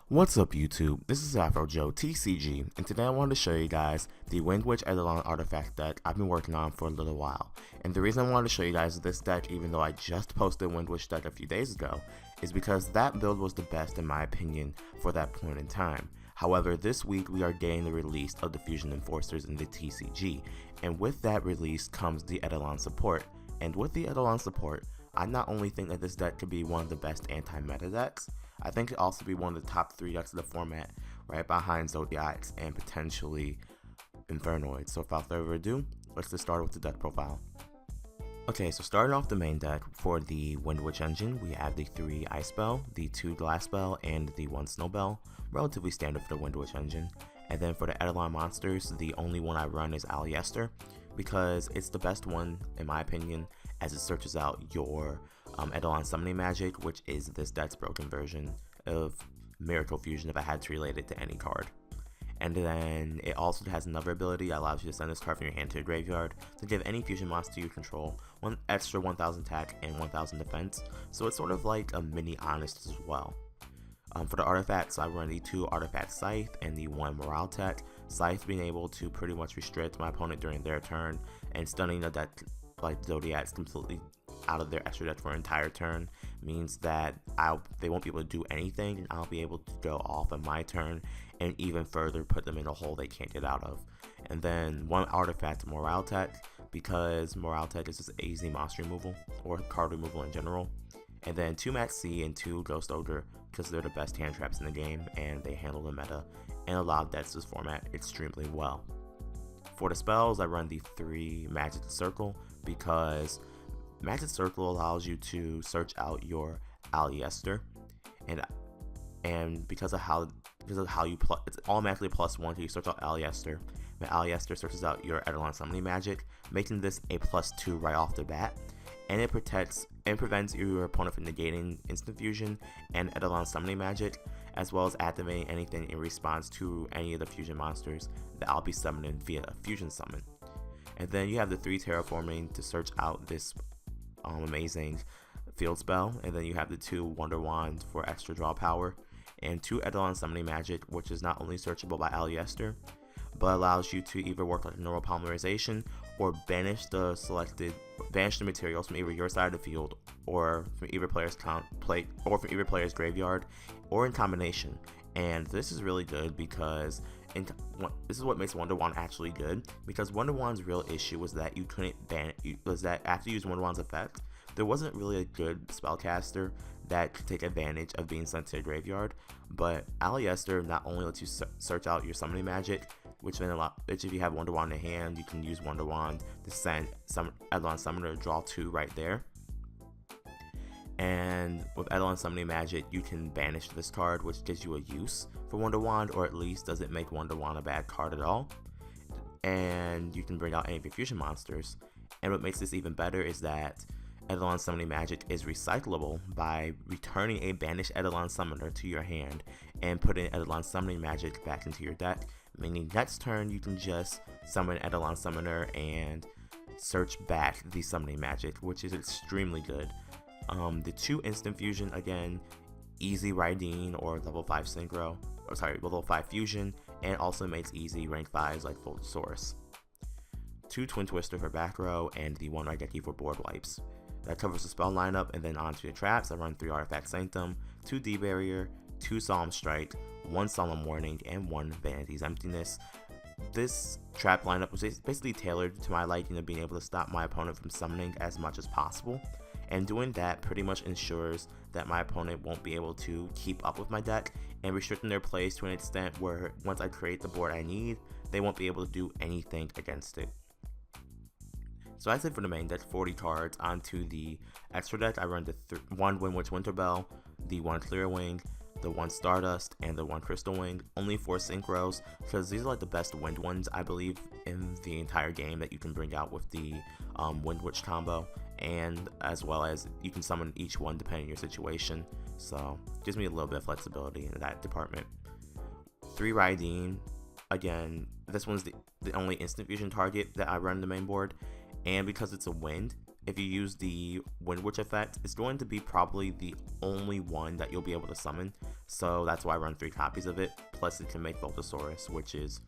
What's up YouTube, this is Afro Joe TCG, and today I wanted to show you guys the Wind Witch Eidolon artifact deck I've been working on for a little while. And the reason I wanted to show you guys this deck, even though I just posted Wind Witch deck a few days ago, is because that build was the best in my opinion for that point in time. However, this week we are getting the release of the Fusion Enforcers in the TCG, and with that release comes the Eidolon support. And with the Eidolon support, I not only think that this deck could be one of the best anti-meta decks, I think it could also be one of the top 3 decks of the format, right behind Zodiacs and potentially Infernoids. So without further ado, let's get started with the deck profile. Okay, so starting off the main deck, for the Wind Witch engine, we have the 3 Ice Bell, the 2 Glass Bell, and the 1 Snow Bell, relatively standard for the Wind Witch engine. And then for the Eidolon monsters, the only one I run is Aleister, because it's the best one in my opinion, as it searches out your Eidolon summoning magic, which is this deck's broken version of Miracle Fusion if I had to relate it to any card. And then it also has another ability that allows you to send this card from your hand to the graveyard to give any fusion monster you control one extra 1000 attack and 1000 defense, so it's sort of like a mini Honest as well. For the artifacts, I run the 2 Artifact Scythe and the 1 Morale Tech. Scythe being able to pretty much restrict my opponent during their turn, and stunning the deck like Zodiacs completely out of their extra deck for an entire turn means that they won't be able to do anything, and I'll be able to go off on my turn and even further put them in a hole they can't get out of. And then 1 Artifact Morale Tech, because Morale Tech is just easy monster removal or card removal in general. And then 2 Max C and 2 Ghost Ogre, because they're the best hand traps in the game and they handle the meta and a lot of decks this format extremely well. For the spells, I run the 3 Magic Circle, because Magic Circle allows you to search out your Aleister, and because of how you it's automatically +1 until you search out Aleister. The Aleister searches out your Eidolon summoning magic, making this a +2 right off the bat, and it protects and prevents your opponent from negating instant fusion and Eidolon summoning magic, as well as activating anything in response to any of the fusion monsters that I'll be summoning via a fusion summon. And then you have the 3 Terraforming to search out this amazing field spell, and then you have the 2 Wonder Wands for extra draw power, and 2 Eidolon summoning magic, which is not only searchable by Aleister, but allows you to either work like a normal polymerization or banish the materials from either your side of the field or from either player's graveyard, or in combination. And this is really good because this is what makes Wonder Wand actually good, because Wonder Wand's real issue was that you couldn't was that after you use Wonder Wand's effect, there wasn't really a good spellcaster that could take advantage of being sent to the graveyard. But Aleister not only lets you search out your summoning magic, which if you have Wonder Wand in hand, you can use Wonder Wand to send some Eidolon Summoner to draw 2 right there. And with Eidolon Summoning Magic, you can banish this card, which gives you a use for Wonder Wand, or at least doesn't make Wonder Wand a bad card at all. And you can bring out any of your fusion monsters. And what makes this even better is that Eidolon Summoning Magic is recyclable by returning a banished Eidolon Summoner to your hand and putting Eidolon Summoning Magic back into your deck, meaning next turn you can just summon Eidolon Summoner and search back the Summoning Magic, which is extremely good. The 2 Instant Fusion, again, easy Raideen or level 5 Synchro, level 5 Fusion, and also makes easy rank 5s like Voltosaurus. 2 Twin Twister for back row, and the 1 Raigeki for board wipes. That covers the spell lineup, and then onto the traps, I run 3 Artifact Sanctum, 2 D-Barrier, 2 Solemn Strike, 1 Solemn Warning, and 1 Vanity's Emptiness. This trap lineup was basically tailored to my liking of being able to stop my opponent from summoning as much as possible, and doing that pretty much ensures that my opponent won't be able to keep up with my deck, and restricting their plays to an extent where once I create the board I need, they won't be able to do anything against it. So I said for the main deck, 40 cards. Onto the extra deck, I run the 1 Wind Witch Winterbell, the 1 Clear Wing, the 1 Stardust, and the 1 Crystal Wing. Only 4 Synchros, because these are like the best wind ones I believe in the entire game that you can bring out with the Wind Witch combo, and as well as you can summon each one depending on your situation, so gives me a little bit of flexibility in that department. 3 Raideen, again, this one's the only instant fusion target that I run the main board, and because it's a wind, if you use the Wind Witch effect, it's going to be probably the only one that you'll be able to summon. So that's why I run 3 copies of it. Plus it can make Voltosaurus, which is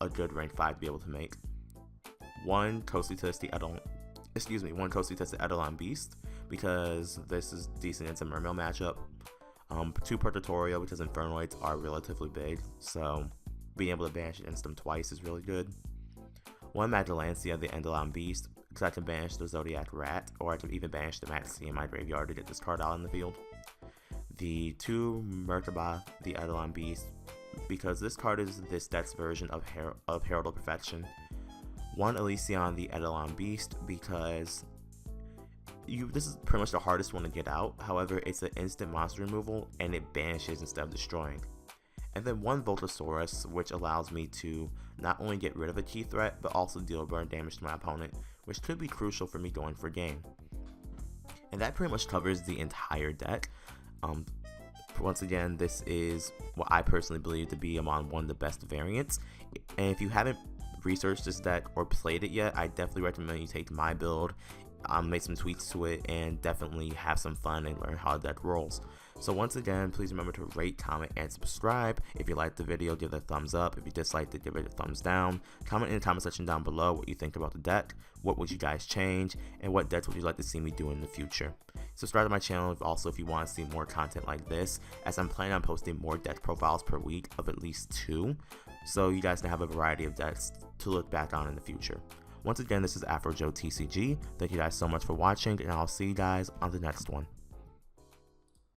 a good rank 5 to be able to make. One Cositus the Eidolon Beast, because this is decent against a Mermail matchup. 2 Protatorio, because Infernoids are relatively big, so being able to banish against them twice is really good. 1 Magdalancia the Eidolon Beast, because I can banish the Zodiac Rat, or I can even banish the Maxi in my graveyard to get this card out in the field. The 2 Merkaba the Eidolon Beast, because this card is this deck's version of Herald of Perfection. 1 Elysion the Eidolon Beast, because this is pretty much the hardest one to get out. However, it's an instant monster removal and it banishes instead of destroying. And then 1 Voltosaurus, which allows me to not only get rid of a key threat, but also deal burn damage to my opponent, which could be crucial for me going for game. And that pretty much covers the entire deck. Once again, this is what I personally believe to be among one of the best variants. And if you haven't researched this deck or played it yet, I definitely recommend you take my build, make some tweaks to it, and definitely have some fun and learn how the deck rolls. So once again, please remember to rate, comment, and subscribe. If you liked the video, give it a thumbs up. If you disliked it, give it a thumbs down. Comment in the comment section down below what you think about the deck, what would you guys change, and what decks would you like to see me do in the future. Subscribe to my channel also if you want to see more content like this, as I'm planning on posting more deck profiles per week of at least 2, so you guys can have a variety of decks to look back on in the future. Once again, this is AfroJoe TCG. Thank you guys so much for watching, and I'll see you guys on the next one.